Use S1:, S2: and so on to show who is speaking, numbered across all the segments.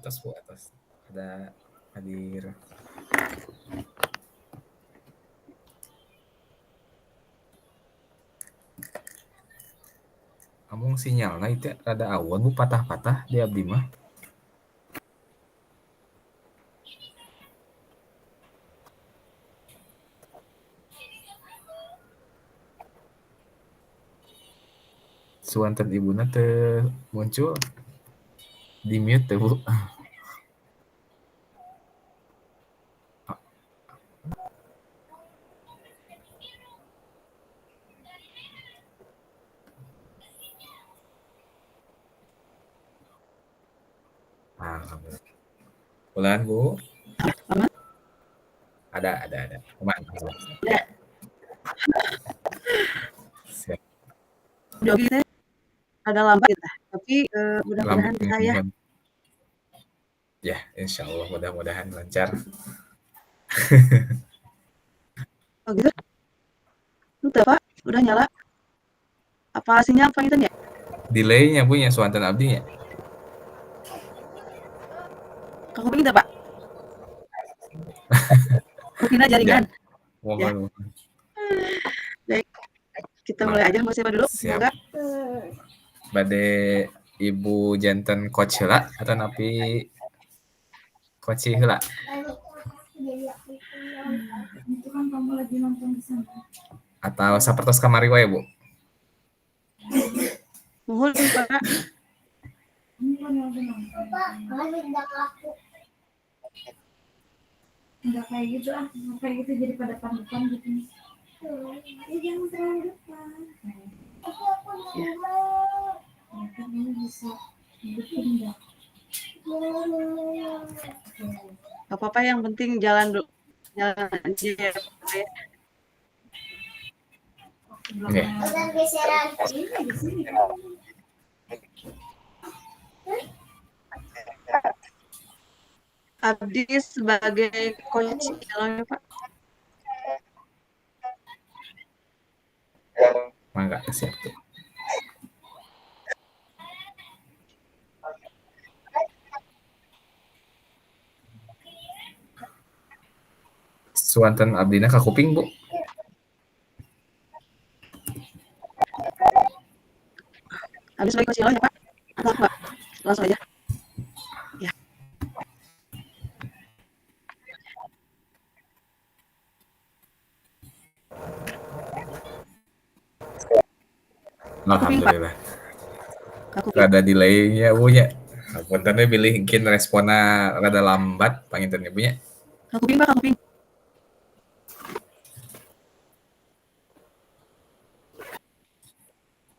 S1: Atas Bu, atas. Ada hadir. Amung sinyalna itu rada awan Bu, patah-patah di abdi mah. Suanten ibuna teu muncul. Di mute teh Bu. Alhamdulillah. Bulan Bu. Ada. Aman. Siap.
S2: Udah oke teh, ada lambat kita. Tapi mudah-mudahan
S1: Lambat
S2: bisa ya.
S1: mohon. Ya, insya Allah mudah-mudahan lancar.
S2: Oh gitu. Entah Pak, udah nyala. Apa sinyal Pak ya?
S1: Delaynya Bu nya suanten abdi nya.
S2: Kakak kuping Pak? Mungkin jaringan.
S1: Ya,
S2: Ya,
S1: mohon.
S2: baik. Kita mulai
S1: Mangga.
S2: aja Mas Eva dulu.
S1: Siap.
S2: Semoga
S1: Bade Ibu janten coach heula atau napi coach heula?
S3: Itu kan kamu lagi nonton di sana.
S1: Atau sapertos kamari wae Bu?
S2: mohon Pak.
S3: Ini kan lagi nonton. Kalian tidak laku. Enggak kayak gitu ah, kayak gitu jadi pada depan gitu. Ya jangan terlalu depan. Aku
S2: Ya.
S3: ya kan ini bisa bikin enggak.
S2: Gak apa-apa, yang penting jalan dulu. Jalan aja ya Pak ya.
S1: Oke.
S3: Udah geseran ini di sini.
S2: Abdi sebagai coach jalannya Pak.
S1: Mangga siap tuh. Suanten abdina ka kuping Bu.
S2: Abdi sebagai coach jalannya Pak. Atau Pak? Langsung aja. Ya.
S1: Alhamdulillah.
S2: Kak kuping.
S1: Rada delay-nya Bu nya. Puntennya pilih mungkin responnya rada lambat panginten Bu nya.
S2: Kak kuping Pak, Kak kuping.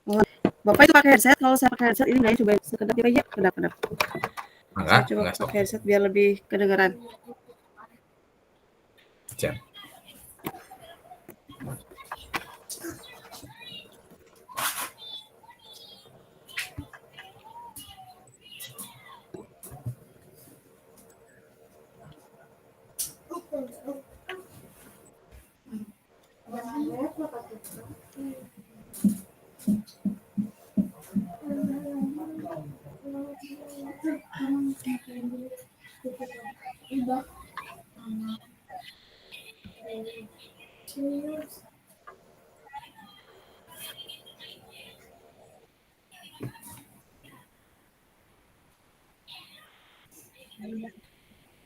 S2: Mohon. Bapak itu pakai headset, kalau saya pakai headset ini nggak ya, coba sekedap aja, kedap.
S1: Mangga,
S2: Saya coba
S1: mangga sok.
S2: pakai headset biar lebih kedengaran.
S1: Siap.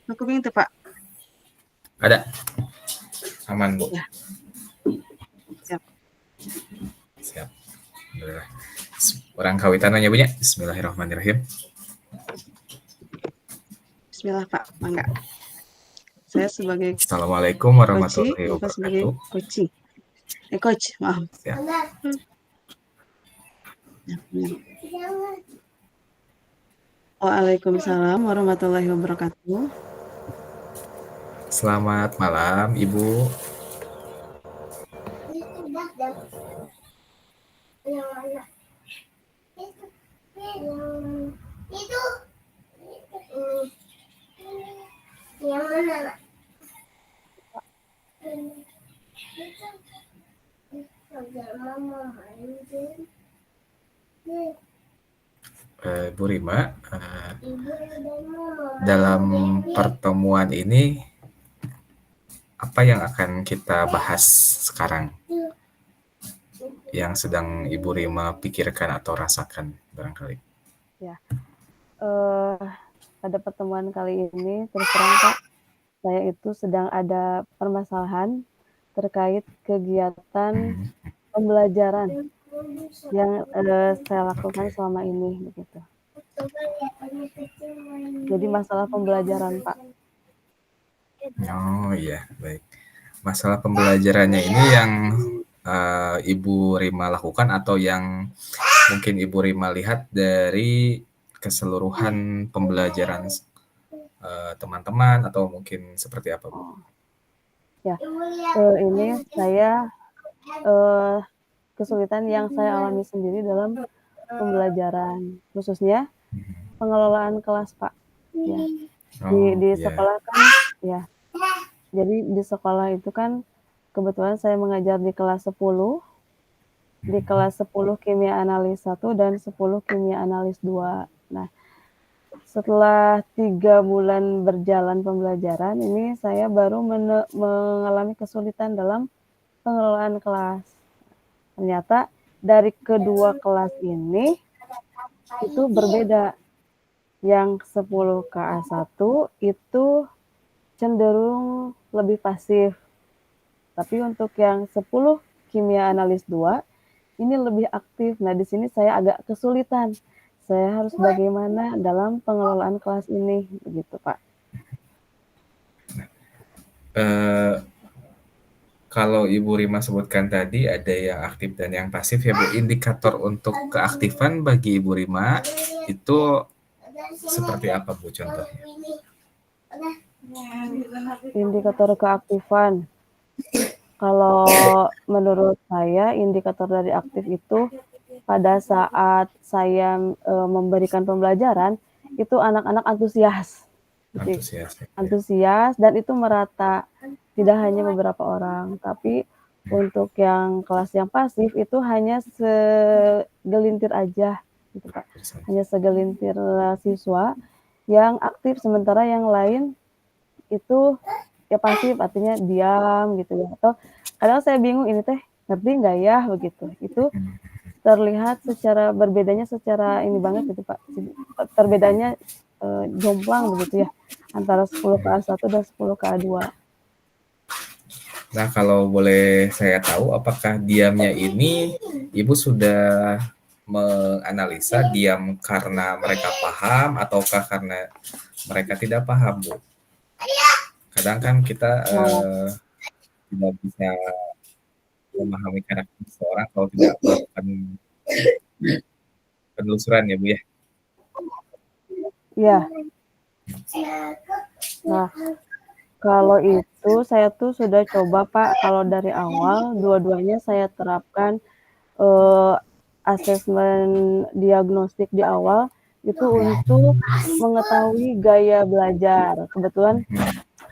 S2: Kak kuping itu Pak.
S1: Ada. Aman Bu.
S2: Ya. Siap.
S1: Siap. Alhamdulillah. Orang kawitan nanya Bu nya. Bismillahirrahmanirrahim.
S2: Bismillah Pak, mangga. Saya sebagai
S1: Assalamualaikum warahmatullahi
S2: Bapak sebagai
S1: wabarakatuh.
S2: coach, maaf.
S1: Siap.
S2: Ya, benar. Waalaikumsalam warahmatullahi wabarakatuh.
S1: Selamat malam Ibu.
S3: Itu yang mana?
S1: Bu Rima, dalam pertemuan ini apa yang akan kita bahas sekarang? Yang sedang Ibu Rima pikirkan atau rasakan barangkali?
S2: Ya, pada pertemuan kali ini terus terang Pak, saya itu sedang ada permasalahan terkait kegiatan pembelajaran yang saya lakukan
S1: Oke.
S2: selama ini begitu. Jadi masalah pembelajaran Pak.
S1: Oh iya, baik. Masalah pembelajarannya ini yang Ibu Rima lakukan atau yang mungkin Ibu Rima lihat dari keseluruhan pembelajaran teman-teman atau mungkin seperti apa, Bu?
S2: Ya, ini saya kesulitan yang saya alami sendiri dalam pembelajaran, khususnya pengelolaan kelas Pak. Ya, di
S1: iya.
S2: sekolah kan ya. Jadi di sekolah itu kan kebetulan saya mengajar di kelas 10, di kelas 10 kimia analis 1 dan 10 kimia analis 2. Nah, setelah 3 bulan berjalan pembelajaran, ini saya baru mengalami kesulitan dalam pengelolaan kelas. Ternyata dari kedua kelas ini itu berbeda. Yang 10 KA1 itu cenderung lebih pasif. Tapi untuk yang 10 kimia analis 2 ini lebih aktif. Nah, di sini saya agak kesulitan. Saya harus bagaimana dalam pengelolaan kelas ini, begitu Pak.
S1: Kalau Ibu Rima sebutkan tadi ada yang aktif dan yang pasif ya Bu. Indikator untuk keaktifan bagi Ibu Rima itu seperti apa Bu contohnya?
S2: Indikator keaktifan. Kalau menurut saya indikator dari aktif itu pada saat saya memberikan pembelajaran itu anak-anak antusias.
S1: Antusias.
S2: Antusias dan itu merata, tidak hanya beberapa orang, tapi untuk yang kelas yang pasif itu hanya segelintir aja gitu Pak. Hanya segelintir siswa yang aktif, sementara yang lain itu ya pasif, artinya diam gitu ya. Atau kadang saya bingung ini teh ngerti nggak ya begitu. Itu terlihat secara berbedanya secara ini banget gitu Pak. Perbedanya jomplang begitu ya antara 10 KA1 dan 10 KA2.
S1: Nah, kalau boleh saya tahu apakah diamnya ini Ibu sudah menganalisa diam karena mereka paham ataukah karena mereka tidak paham, Bu? Kadang kan kita tidak bisa memahami karakter seseorang kalau tidak melakukan penelusuran ya Bu ya.
S2: Iya. Nah, kalau itu saya tuh sudah coba Pak, kalau dari awal dua-duanya saya terapkan asesmen diagnostik di awal itu untuk mengetahui gaya belajar. Kebetulan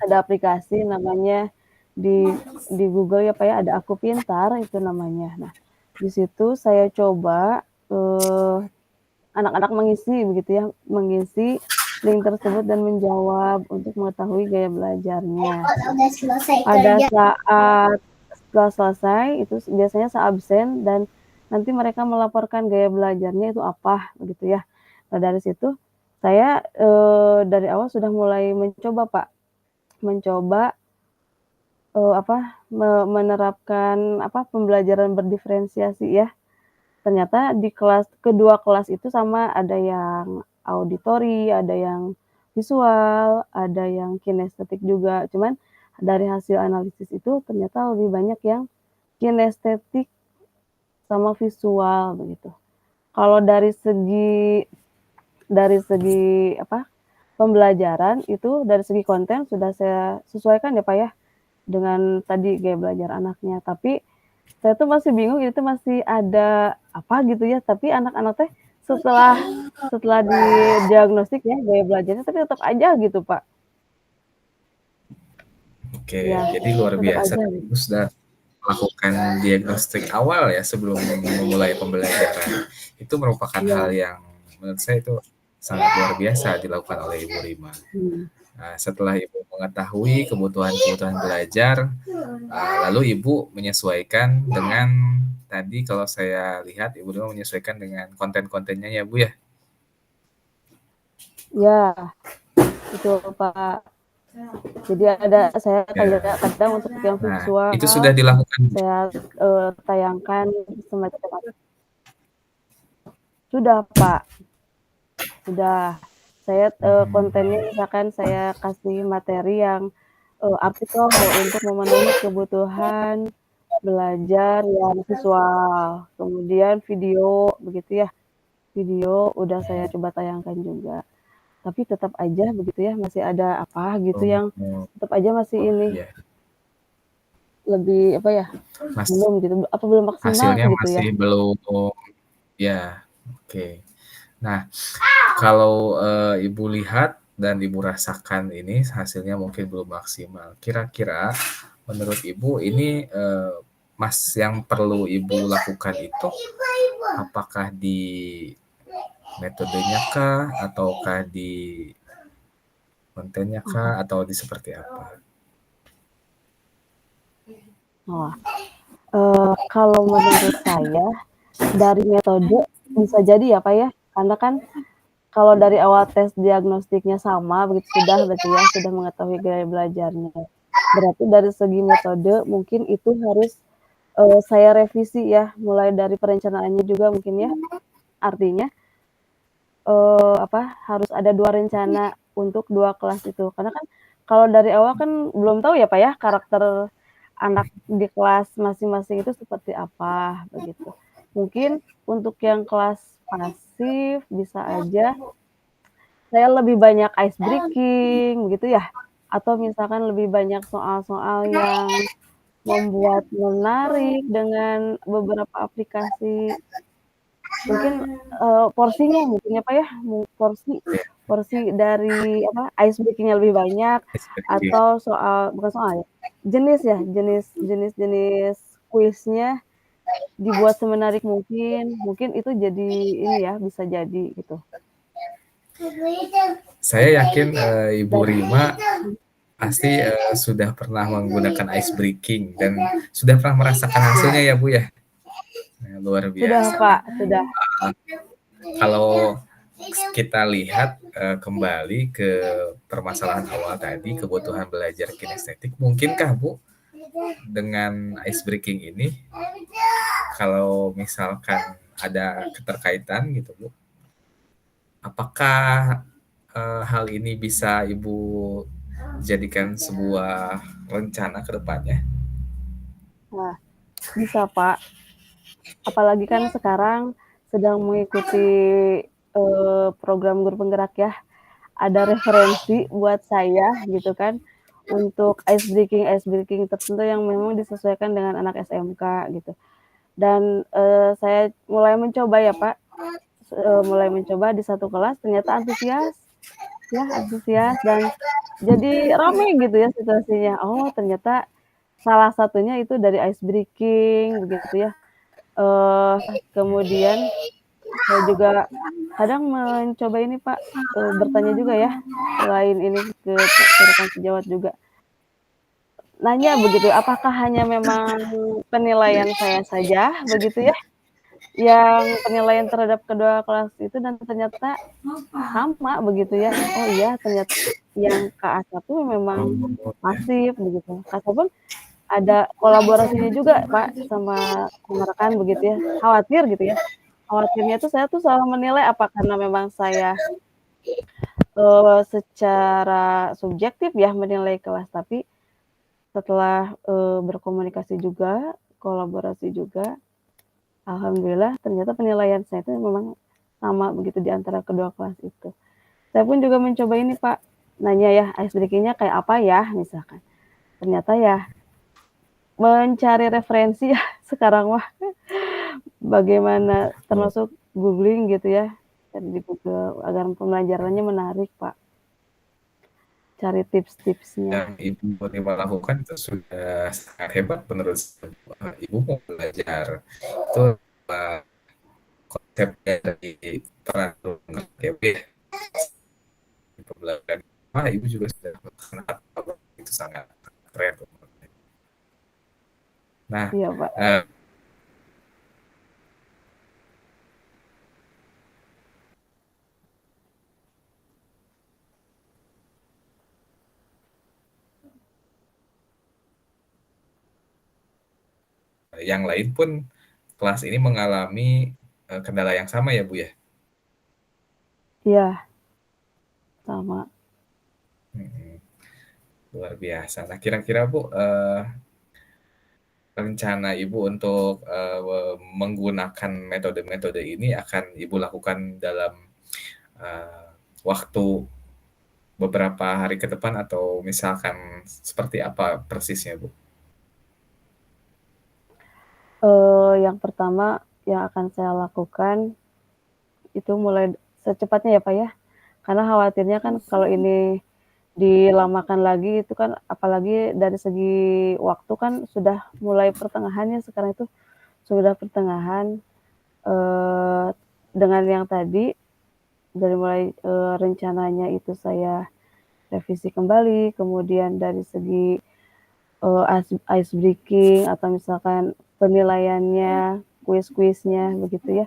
S2: ada aplikasi namanya di Google ya Pak ya, ada Aku Pintar itu namanya. Nah, di situ saya coba anak-anak mengisi begitu ya, mengisi link tersebut dan menjawab untuk mengetahui gaya belajarnya. Pada saat setelah selesai itu biasanya saya absen dan nanti mereka melaporkan gaya belajarnya itu apa begitu ya. Nah, dari situ saya dari awal sudah mulai mencoba Pak, mencoba menerapkan pembelajaran berdiferensiasi ya. Ternyata di kedua kelas itu sama, ada yang auditori, ada yang visual, ada yang kinestetik juga. Cuman dari hasil analisis itu ternyata lebih banyak yang kinestetik sama visual begitu. Kalau dari segi pembelajaran itu dari segi konten sudah saya sesuaikan ya Pak ya dengan tadi gaya belajar anaknya. Tapi saya tuh masih bingung, itu masih ada apa gitu ya, tapi anak-anak teh setelah didiagnostik ya gaya belajarnya, tapi tetap aja gitu Pak.
S1: Oke,
S2: Ya,
S1: jadi luar
S2: tetap
S1: biasa.
S2: aja
S1: Ibu
S2: gitu.
S1: sudah melakukan diagnostik awal ya sebelum memulai pembelajaran. Itu merupakan
S2: Iya.
S1: hal yang menurut saya itu sangat luar biasa dilakukan oleh Ibu Rima.
S2: Hmm.
S1: Nah, setelah Ibu mengetahui kebutuhan-kebutuhan belajar, lalu Ibu menyesuaikan dengan tadi kalau saya lihat Ibu Rima menyesuaikan dengan konten-kontennya ya Bu ya.
S2: Ya, betul Pak. Jadi saya
S1: Ya.
S2: kadang untuk yang
S1: Nah,
S2: visual
S1: itu sudah dilakukan Bu.
S2: saya tayangkan semacam apa. Sudah Pak, sudah. Saya kontennya misalkan saya kasih materi yang artikel untuk memenuhi kebutuhan belajar yang visual, kemudian video begitu ya. Video udah saya coba tayangkan juga. Tapi tetap aja begitu ya, masih ada apa gitu yang
S1: Oh,
S2: tetap aja masih ini
S1: iya.
S2: lebih apa ya,
S1: Mas,
S2: belum gitu, apa belum maksimal
S1: hasilnya
S2: gitu ya.
S1: masih belum ya. Oke. Nah, kalau Ibu lihat dan Ibu rasakan ini hasilnya mungkin belum maksimal. Kira-kira menurut Ibu ini Mas yang perlu Ibu lakukan itu apakah di metodenya kah ataukah di kontennya kah atau di seperti apa?
S2: Oh, kalau menurut saya dari metode bisa jadi ya Pak ya, karena kan kalau dari awal tes diagnostiknya sama begitu sudah berarti ya, sudah mengetahui gaya belajarnya. Berarti dari segi metode mungkin itu harus saya revisi ya, mulai dari perencanaannya juga mungkin ya. Artinya harus ada 2 rencana untuk 2 kelas itu. Karena kan kalau dari awal kan belum tahu ya Pak ya, karakter anak di kelas masing-masing itu seperti apa, begitu. Mungkin untuk yang kelas pasif bisa aja saya lebih banyak ice breaking gitu ya, atau misalkan lebih banyak soal-soal yang membuat menarik dengan beberapa aplikasi. Mungkin porsinya mungkin ya Pak ya, porsi dari ice breaking-nya lebih banyak
S1: Seperti
S2: atau bukan soal ya, jenis kuisnya dibuat semenarik mungkin, mungkin itu jadi ini ya, bisa jadi gitu.
S1: saya yakin Ibu
S2: Dan
S1: Rima pasti sudah pernah menggunakan ice breaking dan sudah pernah merasakan hasilnya ya Bu ya. Nah, luar
S2: sudah
S1: biasa.
S2: Pak, sudah.
S1: Kalau kita lihat kembali ke permasalahan awal tadi, kebutuhan belajar kinestetik, mungkinkah Bu dengan ice breaking ini, kalau misalkan ada keterkaitan gitu Bu, apakah hal ini bisa Ibu jadikan sebuah rencana ke depannya?
S2: Nah, bisa Pak. Apalagi kan sekarang sedang mengikuti program guru penggerak ya. Ada referensi buat saya gitu kan, untuk ice breaking tertentu yang memang disesuaikan dengan anak SMK gitu. Dan saya mulai mencoba ya Pak, mulai mencoba di satu kelas ternyata antusias dan jadi rame gitu ya situasinya. Oh ternyata salah satunya itu dari ice breaking begitu ya. Kemudian saya juga kadang mencoba ini Pak, bertanya juga ya, selain ini ke rekan sejawat juga. Nanya begitu, apakah hanya memang penilaian saya saja begitu ya, yang penilaian terhadap kedua kelas itu dan ternyata sama begitu ya. Oh iya ternyata yang KA1 memang
S1: Oh,
S2: pasif begitu. KA1 pun ada kolaborasinya juga Pak sama rekan begitu ya, khawatir gitu ya. Khawatirnya tuh saya tuh selalu menilai apa karena memang saya secara subjektif ya menilai kelas, tapi setelah berkomunikasi juga, kolaborasi juga, alhamdulillah ternyata penilaian saya itu memang sama begitu di antara kedua kelas itu. Saya pun juga mencoba ini Pak, nanya ya ice breaking-nya kayak apa ya misalkan. Ternyata ya mencari referensi ya sekarang mah bagaimana termasuk googling gitu ya, cari di Google agar pembelajarannya menarik Pak. Cari tips-tipsnya.
S1: yang Ibu Rima lakukan itu sudah sangat hebat menurut saya. Ibu mau belajar itu konsepnya dari peraturan KP di pembelajaran. Ibu juga sudah melakukan itu sangat keren. Nah,
S2: Iya, Pak.
S1: yang lain pun kelas ini mengalami kendala yang sama ya Bu ya?
S2: Iya, sama.
S1: Luar biasa. Nah, kira-kira Bu, rencana Ibu untuk menggunakan metode-metode ini akan Ibu lakukan dalam waktu beberapa hari ke depan atau misalkan seperti apa persisnya Bu?
S2: Yang pertama yang akan saya lakukan itu mulai secepatnya ya Pak ya, karena khawatirnya kan kalau ini dilamakan lagi itu kan apalagi dari segi waktu kan sudah mulai pertengahannya sekarang itu sudah pertengahan, dengan yang tadi dari mulai, rencananya itu saya revisi kembali, kemudian dari segi, ice breaking atau misalkan penilaiannya, kuis-kuisnya begitu ya,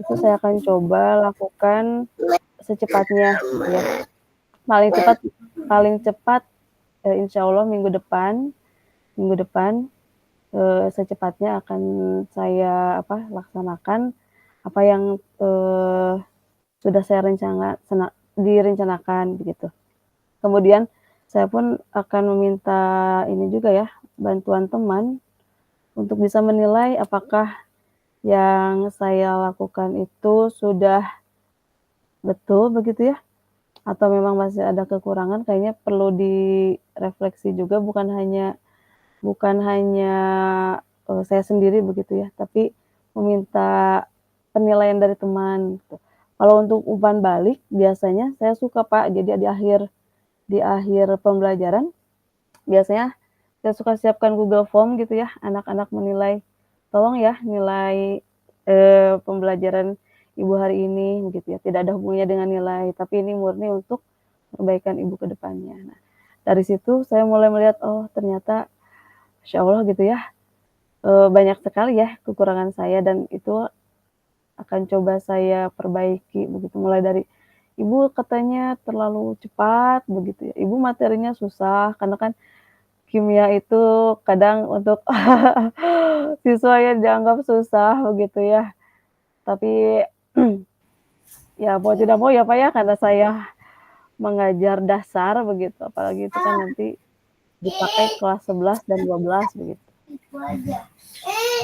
S2: itu saya akan coba lakukan secepatnya gitu ya. Paling cepat, insya Allah minggu depan, secepatnya akan saya laksanakan apa yang, sudah saya direncanakan begitu. Kemudian saya pun akan meminta ini juga ya, bantuan teman untuk bisa menilai apakah yang saya lakukan itu sudah betul begitu ya, atau memang masih ada kekurangan kayaknya perlu direfleksi juga bukan hanya, saya sendiri begitu ya, tapi meminta penilaian dari teman gitu. Kalau untuk umpan balik biasanya saya suka Pak, jadi di akhir pembelajaran biasanya saya suka siapkan Google Form gitu ya, anak-anak menilai, "Tolong ya nilai, pembelajaran Ibu hari ini," gitu ya, tidak ada hubungannya dengan nilai, tapi ini murni untuk perbaikan Ibu ke depannya. Nah, dari situ saya mulai melihat, oh ternyata Masya Allah gitu ya, banyak sekali ya kekurangan saya dan itu akan coba saya perbaiki begitu, mulai dari, "Ibu katanya terlalu cepat," begitu ya, "Ibu materinya susah," karena kan kimia itu kadang untuk siswa yang dianggap susah begitu ya. Tapi ya mau tidak mau ya Pak ya, karena saya mengajar dasar begitu, apalagi itu kan nanti dipakai kelas 11 dan 12 begitu.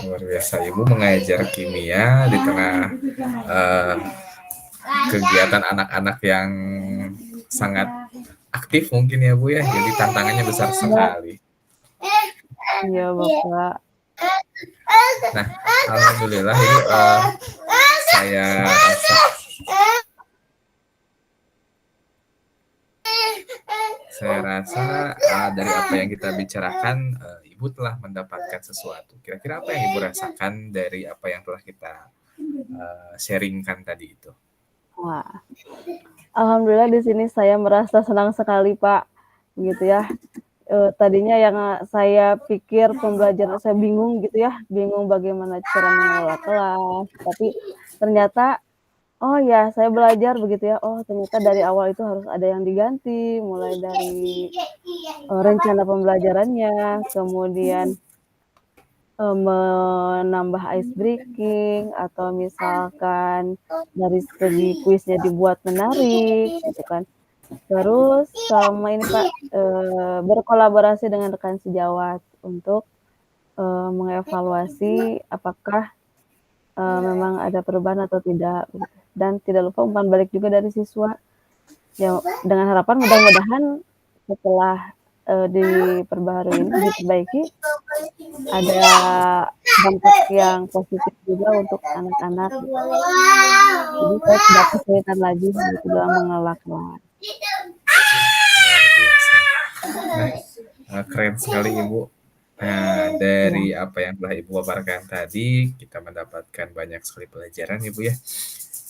S1: Luar biasa, Ibu mengajar kimia di tengah kegiatan anak-anak yang sangat aktif mungkin ya Bu ya, jadi tantangannya besar sekali.
S2: Iya Bapak.
S1: Nah, alhamdulillah ini saya rasa dari apa yang kita bicarakan, Ibu telah mendapatkan sesuatu. Kira-kira apa yang Ibu rasakan dari apa yang telah kita sharingkan tadi itu?
S2: Wah, alhamdulillah di sini saya merasa senang sekali Pak, begitu ya. Tadinya yang saya pikir pembelajaran saya bingung gitu ya, bingung bagaimana cara mengelola kelas, tapi ternyata, oh ya saya belajar begitu ya, oh ternyata dari awal itu harus ada yang diganti, mulai dari, rencana pembelajarannya, kemudian, menambah ice breaking atau misalkan dari segi kuisnya dibuat menarik gitu kan. Terus sama ini Kak, berkolaborasi dengan rekan sejawat untuk, mengevaluasi apakah, memang ada perubahan atau tidak begitu. Dan tidak lupa umpan balik juga dari siswa, ya dengan harapan mudah-mudahan setelah, diperbaharui ini, diperbaiki, ada dampak yang positif juga untuk anak-anak gitu. Jadi saya tidak kesulitan lagi gitu dalam mengelola kelas.
S1: Nah, keren sekali Ibu Nah,
S2: Ya,
S1: dari apa yang telah Ibu paparkan tadi, kita mendapatkan banyak sekali pelajaran, Ibu ya.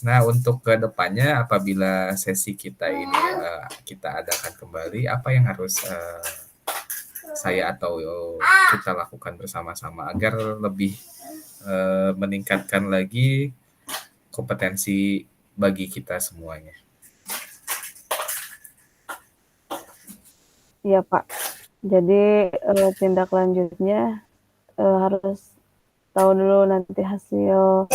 S1: Nah, untuk ke depannya apabila sesi kita ini kita adakan kembali, apa yang harus saya atau kita lakukan bersama-sama agar lebih meningkatkan lagi kompetensi bagi kita semuanya.
S2: iya Pak. Jadi tindak lanjutnya harus tahu dulu nanti hasil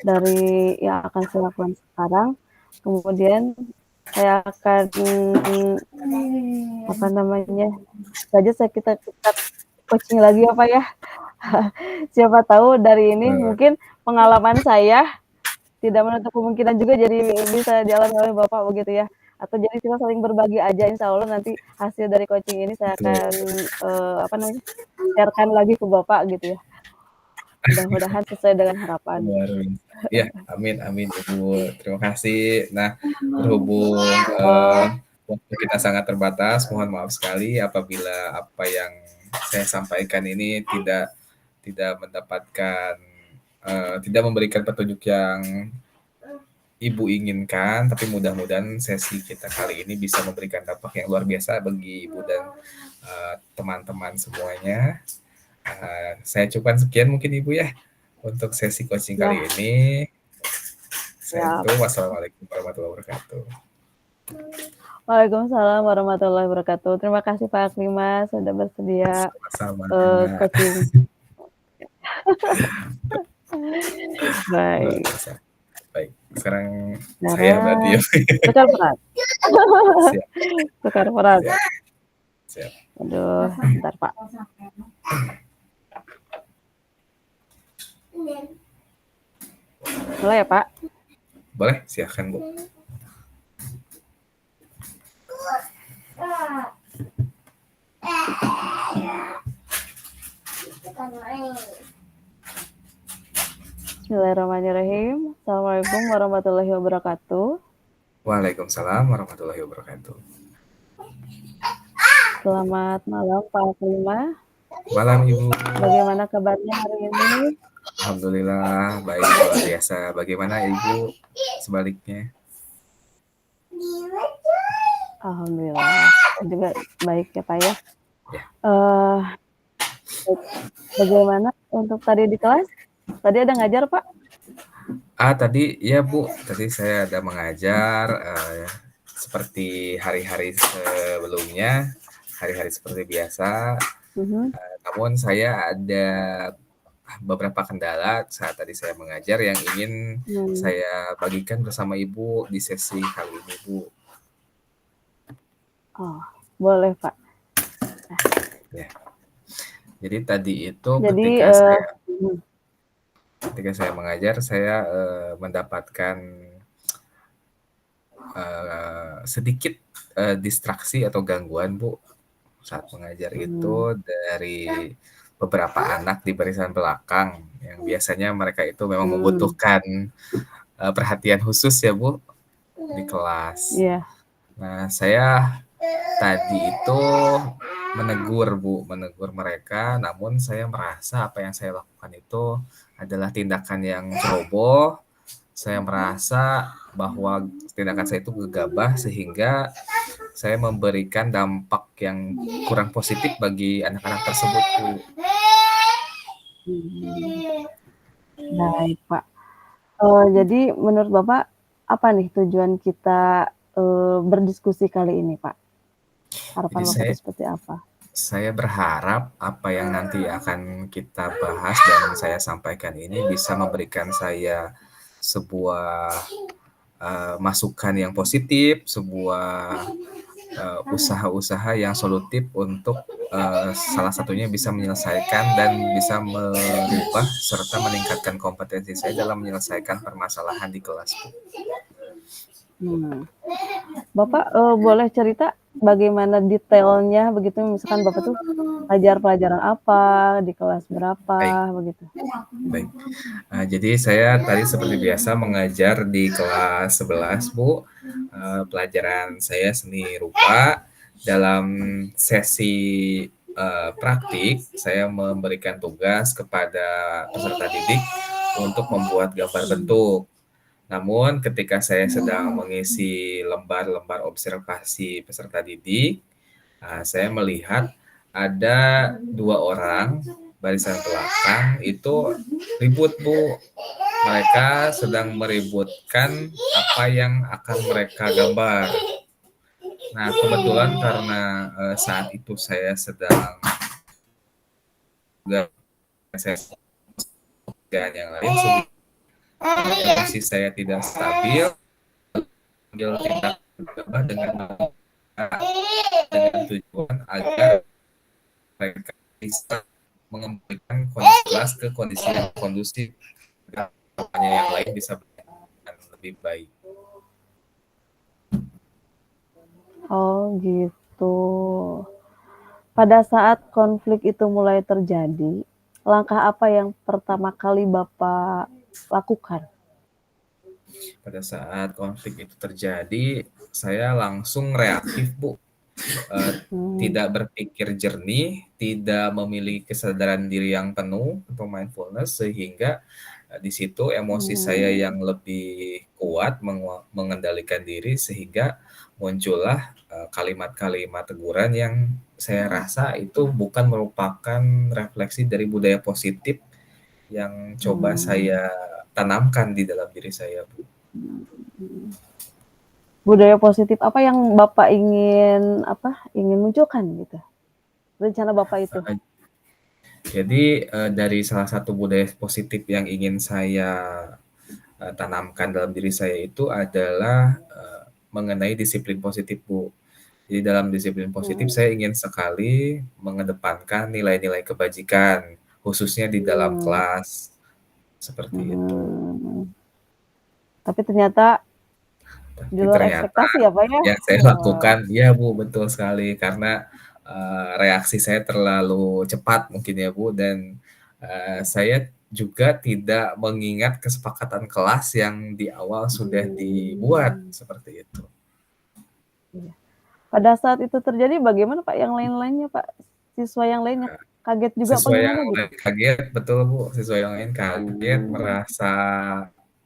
S2: dari yang akan saya lakukan sekarang. Kemudian saya akan apa namanya saja kita coaching lagi ya Pak ya. Siapa tahu dari ini mungkin pengalaman saya tidak menutup kemungkinan juga jadi bisa dialami oleh Bapak begitu ya. Atau jadi kita saling berbagi aja, insya Allah nanti hasil dari coaching ini saya akan apa namanya sharekan lagi ke Bapak gitu ya. Mudah-mudahan sesuai dengan harapan.
S1: Luar biasa. Ya, amin, amin Ibu. Terima kasih. Nah, berhubung waktu kita sangat terbatas, mohon maaf sekali apabila apa yang saya sampaikan ini tidak mendapatkan, tidak memberikan petunjuk yang Ibu inginkan, tapi mudah-mudahan sesi kita kali ini bisa memberikan dampak yang luar biasa bagi Ibu dan teman-teman semuanya. Saya cukupkan sekian mungkin Ibu ya untuk sesi coaching kali ini. Saya tutup. Wassalamualaikum warahmatullahi wabarakatuh.
S2: Waalaikumsalam warahmatullahi wabarakatuh. Terima kasih Pak Aklimas sudah bersedia coaching. Baik.
S1: Baik, sekarang saya berarti ya.
S2: Tukar peran.
S1: Siap.
S2: Tukar peran.
S1: Siap.
S2: Aduh, bentar Pak. Boleh ya Pak?
S1: Boleh, silakan Bu.
S2: Bismillahirrahmanirrahim. Assalamualaikum warahmatullahi wabarakatuh.
S1: Waalaikumsalam warahmatullahi wabarakatuh.
S2: Selamat malam Pak Aklima.
S1: Malam Ibu.
S2: Bagaimana kabarnya hari ini?
S1: Alhamdulillah baik luar biasa. Bagaimana Ibu sebaliknya?
S2: Alhamdulillah juga baik ya Pak ya.
S1: Ya.
S2: Bagaimana untuk tadi di kelas? Tadi ada ngajar Pak?
S1: Tadi ya Bu, tadi saya ada mengajar seperti hari-hari sebelumnya, hari-hari seperti biasa. Namun saya ada beberapa kendala saat tadi saya mengajar yang ingin saya bagikan bersama Ibu di sesi kali ini Bu.
S2: Oh, boleh Pak.
S1: Ya. Jadi tadi itu ketika saya mengajar, saya mendapatkan sedikit distraksi atau gangguan Bu saat mengajar itu dari beberapa anak di barisan belakang yang biasanya mereka itu memang membutuhkan perhatian khusus ya Bu di kelas. Nah, saya tadi itu menegur mereka, namun saya merasa apa yang saya lakukan itu adalah tindakan yang ceroboh. Saya merasa bahwa tindakan saya itu gegabah sehingga saya memberikan dampak yang kurang positif bagi anak-anak tersebut Bu.
S2: Baik Pak. Jadi menurut Bapak apa nih tujuan kita berdiskusi kali ini Pak? Harapan Bapak itu seperti apa?
S1: Saya berharap apa yang nanti akan kita bahas dan saya sampaikan ini bisa memberikan saya sebuah masukan yang positif, sebuah usaha-usaha yang solutif untuk salah satunya bisa menyelesaikan dan bisa merubah serta meningkatkan kompetensi saya dalam menyelesaikan permasalahan di kelas.
S2: Bapak boleh cerita bagaimana detailnya begitu, misalkan Bapak tuh ajar pelajaran apa, di kelas berapa, begitu.
S1: Baik. Jadi saya tadi seperti biasa mengajar di kelas 11 Bu. Pelajaran saya seni rupa. Dalam sesi praktik, saya memberikan tugas kepada peserta didik untuk membuat gambar bentuk. Namun ketika saya sedang mengisi lembar-lembar observasi peserta didik, saya melihat ada 2 orang barisan belakang itu ribut, Bu. Mereka sedang meributkan apa yang akan mereka gambar. Nah, kebetulan karena saat itu saya sedang saya pekerjaan yang lain, emosi saya tidak stabil, ambil tindak dengan tujuan agar mereka bisa mengembalikan kondisi kelas ke kondisi yang kondusif, agar yang lain bisa berjalan lebih baik.
S2: Oh gitu. Pada saat konflik itu mulai terjadi, langkah apa yang pertama kali Bapak lakukan?
S1: Pada saat konflik itu terjadi, saya langsung reaktif, Bu. Tidak berpikir jernih, tidak memiliki kesadaran diri yang penuh atau mindfulness, sehingga di situ emosi saya yang lebih kuat mengendalikan diri, sehingga muncullah kalimat-kalimat teguran yang saya rasa itu bukan merupakan refleksi dari budaya positif yang coba saya tanamkan di dalam diri saya, Bu.
S2: Budaya positif apa yang Bapak ingin munculkan gitu? Rencana Bapak itu?
S1: Jadi dari salah satu budaya positif yang ingin saya tanamkan dalam diri saya itu adalah mengenai disiplin positif, Bu. Jadi dalam disiplin positif saya ingin sekali mengedepankan nilai-nilai kebajikan, khususnya di dalam kelas, seperti itu.
S2: Tapi ternyata di luar ekspektasi ya Pak ya?
S1: Yang saya lakukan, ya Bu, betul sekali, karena reaksi saya terlalu cepat mungkin ya Bu, dan saya juga tidak mengingat kesepakatan kelas yang di awal sudah dibuat, seperti itu.
S2: Pada saat itu terjadi bagaimana Pak yang lain-lainnya Pak? Siswa yang lainnya kaget juga apa
S1: Siswa yang
S2: gimana gitu?
S1: lain kaget, betul Bu, siswa yang lain kaget, merasa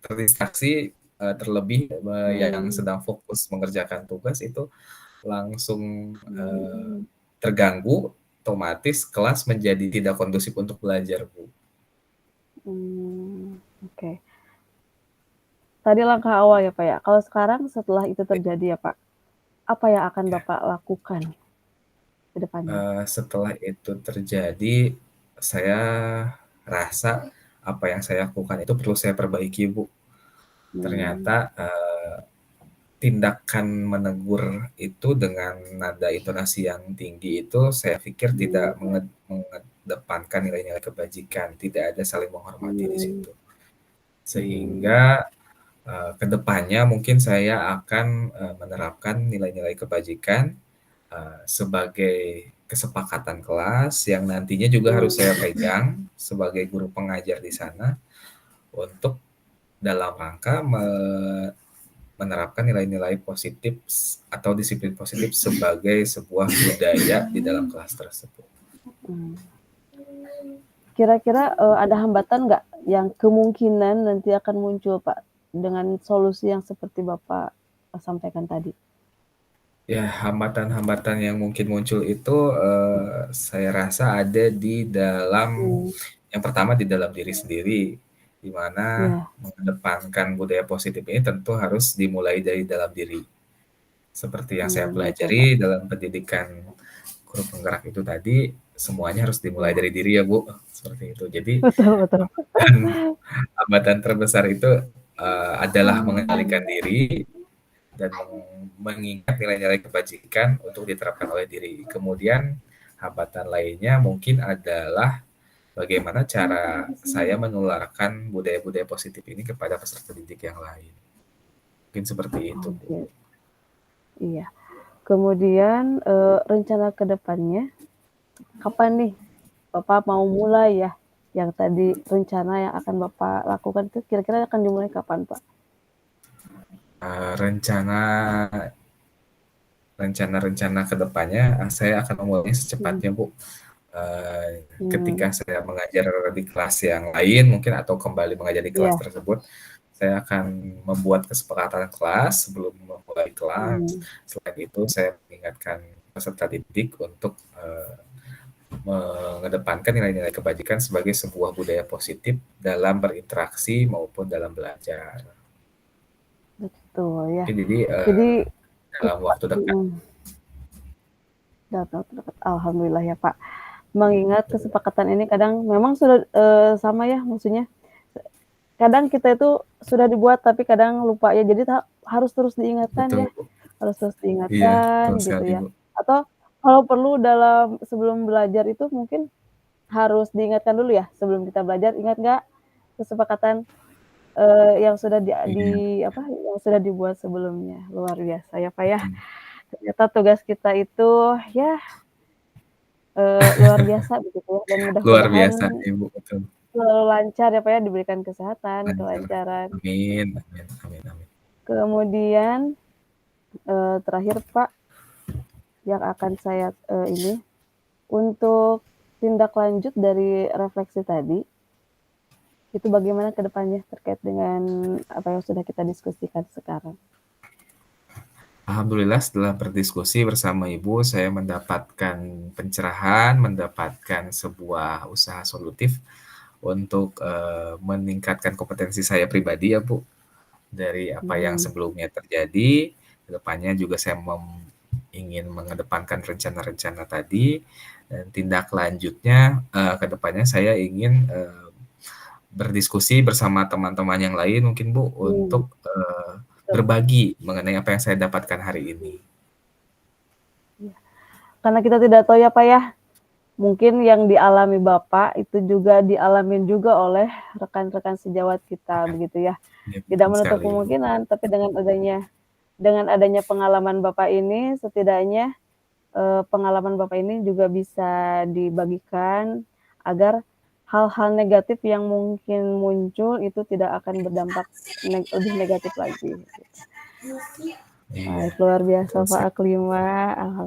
S1: terdistraksi, terlebih yang sedang fokus mengerjakan tugas itu langsung terganggu, otomatis kelas menjadi tidak kondusif untuk belajar, Bu.
S2: Oke. Tadi langkah awal ya Pak ya. Kalau sekarang setelah itu terjadi ya Pak, apa yang akan Bapak lakukan ke depannya?
S1: Setelah itu terjadi, saya rasa apa yang saya lakukan itu perlu saya perbaiki, Bu. Ternyata tindakan menegur itu dengan nada intonasi yang tinggi itu saya pikir tidak mengedepankan nilai-nilai kebajikan, tidak ada saling menghormati di situ. Sehingga kedepannya mungkin saya akan menerapkan nilai-nilai kebajikan sebagai kesepakatan kelas yang nantinya juga harus saya pegang sebagai guru pengajar di sana untuk dalam rangka menerapkan nilai-nilai positif atau disiplin positif sebagai sebuah budaya di dalam kelas tersebut.
S2: Kira-kira ada hambatan nggak yang kemungkinan nanti akan muncul Pak dengan solusi yang seperti Bapak sampaikan tadi?
S1: Ya, hambatan-hambatan yang mungkin muncul itu saya rasa ada di dalam yang pertama di dalam diri sendiri, di mana mengedepankan budaya positif ini tentu harus dimulai dari dalam diri. Seperti yang saya pelajari dalam pendidikan guru penggerak itu tadi, semuanya harus dimulai dari diri ya Bu, seperti itu. Jadi
S2: Betul.
S1: hambatan terbesar itu adalah mengendalikan diri dan mengingat nilai-nilai kebajikan untuk diterapkan oleh diri. Kemudian hambatan lainnya mungkin adalah bagaimana cara saya menularkan budaya-budaya positif ini kepada peserta didik yang lain. Mungkin seperti itu, Bu.
S2: Iya. Kemudian rencana ke depannya, kapan nih Bapak mau mulai ya? Yang tadi rencana yang akan Bapak lakukan itu kira-kira akan dimulai kapan Pak?
S1: Rencana rencana-rencana ke depannya, saya akan memulainya secepatnya, Bu. Ketika saya mengajar di kelas yang lain mungkin atau kembali mengajar di kelas
S2: Iya.
S1: tersebut, saya akan membuat kesepakatan kelas sebelum memulai kelas. Selain itu, saya mengingatkan peserta didik untuk mengedepankan nilai-nilai kebajikan sebagai sebuah budaya positif dalam berinteraksi maupun dalam belajar.
S2: Betul ya.
S1: Oke, jadi
S2: Jadi
S1: dalam waktu dekat.
S2: Dekat. Alhamdulillah ya Pak. Mengingat kesepakatan ini kadang memang sudah sama ya, maksudnya kadang kita itu sudah dibuat tapi kadang lupa ya, jadi harus terus diingatkan ya,
S1: Betul.
S2: harus terus
S1: Iya, betul
S2: diingatkan gitu
S1: sekali,
S2: ya.
S1: Bu.
S2: Atau kalau perlu sebelum belajar itu mungkin harus diingatkan dulu ya, sebelum kita belajar, ingat nggak kesepakatan yang sudah
S1: Iya,
S2: yang sudah dibuat sebelumnya. Luar biasa ya Pak ya.
S1: betul.
S2: Ternyata tugas kita itu ya luar biasa begitu ya, dan
S1: Luar
S2: mudah-mudahan
S1: biasa, Ibu, betul.
S2: selalu lancar ya Pak ya, diberikan kesehatan,
S1: Lancar.
S2: kelancaran.
S1: Amin, amin, amin, amin.
S2: Kemudian terakhir Pak, yang akan saya untuk tindak lanjut dari refleksi tadi, itu bagaimana ke depannya terkait dengan apa yang sudah kita diskusikan sekarang?
S1: Alhamdulillah setelah berdiskusi bersama Ibu, saya mendapatkan pencerahan, mendapatkan sebuah usaha solutif untuk meningkatkan kompetensi saya pribadi ya Bu, dari apa yang sebelumnya terjadi. Kedepannya juga saya ingin mengedepankan rencana-rencana tadi, dan tindak lanjutnya kedepannya saya ingin berdiskusi bersama teman-teman yang lain mungkin Bu, untuk berbagi mengenai apa yang saya dapatkan hari ini.
S2: Karena kita tidak tahu ya Pak ya, mungkin yang dialami Bapak itu juga dialamin juga oleh rekan-rekan sejawat kita begitu ya.
S1: Ya,
S2: Tidak
S1: betul
S2: menutup
S1: sekali, Bu.
S2: kemungkinan, tapi dengan adanya pengalaman Bapak ini, setidaknya pengalaman Bapak ini juga bisa dibagikan agar hal-hal negatif yang mungkin muncul itu tidak akan berdampak lebih negatif lagi.
S1: Iya,
S2: Baik, luar biasa
S1: betul
S2: Pak
S1: sekali.
S2: Aklima,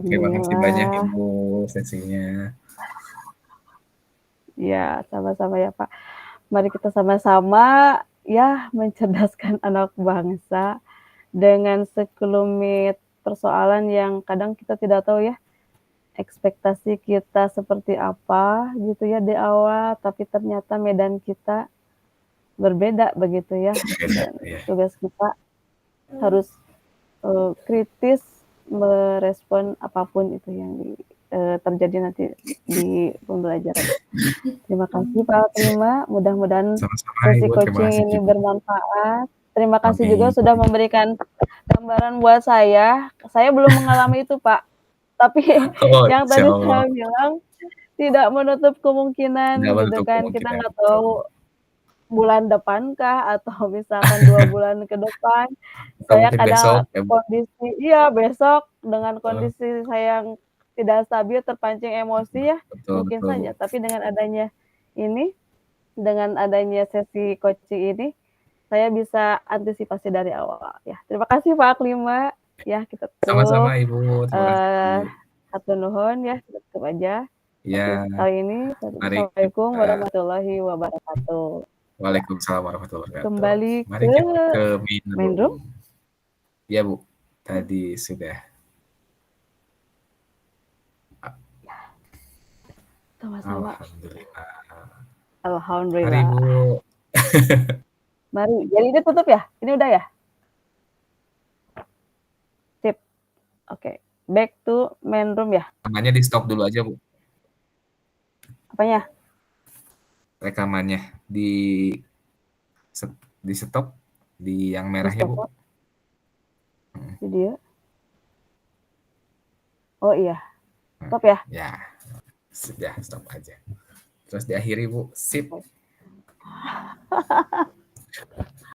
S1: Terima kasih banyak
S2: alhamdulillah.
S1: Ibu sesinya.
S2: Ya, sama-sama ya Pak. Mari kita sama-sama ya mencerdaskan anak bangsa dengan sekelumit persoalan yang kadang kita tidak tahu ya ekspektasi kita seperti apa gitu ya di awal, tapi ternyata medan kita berbeda begitu ya.
S1: Beda,
S2: Dan
S1: ya.
S2: tugas kita harus kritis merespon apapun itu yang terjadi nanti di pembelajaran. Terima kasih Pak Aklima, mudah-mudahan
S1: Sama-sama
S2: sesi
S1: Ibu, terima kasih
S2: coaching ini
S1: juga.
S2: bermanfaat. Terima kasih juga
S1: Amin.
S2: sudah memberikan gambaran buat saya. Saya belum mengalami itu Pak, tapi
S1: Oh,
S2: yang
S1: insya
S2: tadi
S1: Allah.
S2: saya bilang tidak menutup kemungkinan
S1: Tidak
S2: gitu
S1: menutup
S2: kan, kita
S1: kemungkinan.
S2: nggak
S1: Betul.
S2: tahu bulan depan kah atau misalkan 2 bulan ke depan.
S1: Atau
S2: Saya
S1: mungkin besok
S2: kadang
S1: ya Bu.
S2: besok dengan
S1: Betul,
S2: kondisi saya yang tidak stabil, terpancing emosi ya,
S1: betul,
S2: mungkin
S1: betul Bu.
S2: saja. Tapi dengan adanya sesi coaching ini, saya bisa antisipasi dari awal ya. Terima kasih Pak Aklima, ya kita
S1: Sama-sama
S2: tutup,
S1: Ibu, terima
S2: eee,
S1: kasih.
S2: hatur nuhun ya, kita tutup aja sesi
S1: Ya,
S2: kali ini.
S1: mari
S2: Assalamualaikum
S1: kita
S2: warahmatullahi wabarakatuh.
S1: Waalaikumsalam warahmatullahi wabarakatuh.
S2: Kembali
S1: Mari
S2: ke
S1: kita ke main
S2: main room.
S1: room. Ya Bu, tadi sudah.
S2: Sama-sama.
S1: Alhamdulillah. Mari
S2: Alhamdulillah.
S1: Bu.
S2: Mari, jadi ini tutup ya? Ini udah ya? Sip. Oke. Back to main room ya?
S1: Rekamannya di stop dulu aja Bu.
S2: Apanya?
S1: Rekamannya di stop di yang
S2: Di
S1: merahnya Bu.
S2: stop video. Oh iya. Stop ya?
S1: Ya, sudah stop aja. Terus diakhiri Bu. Sip.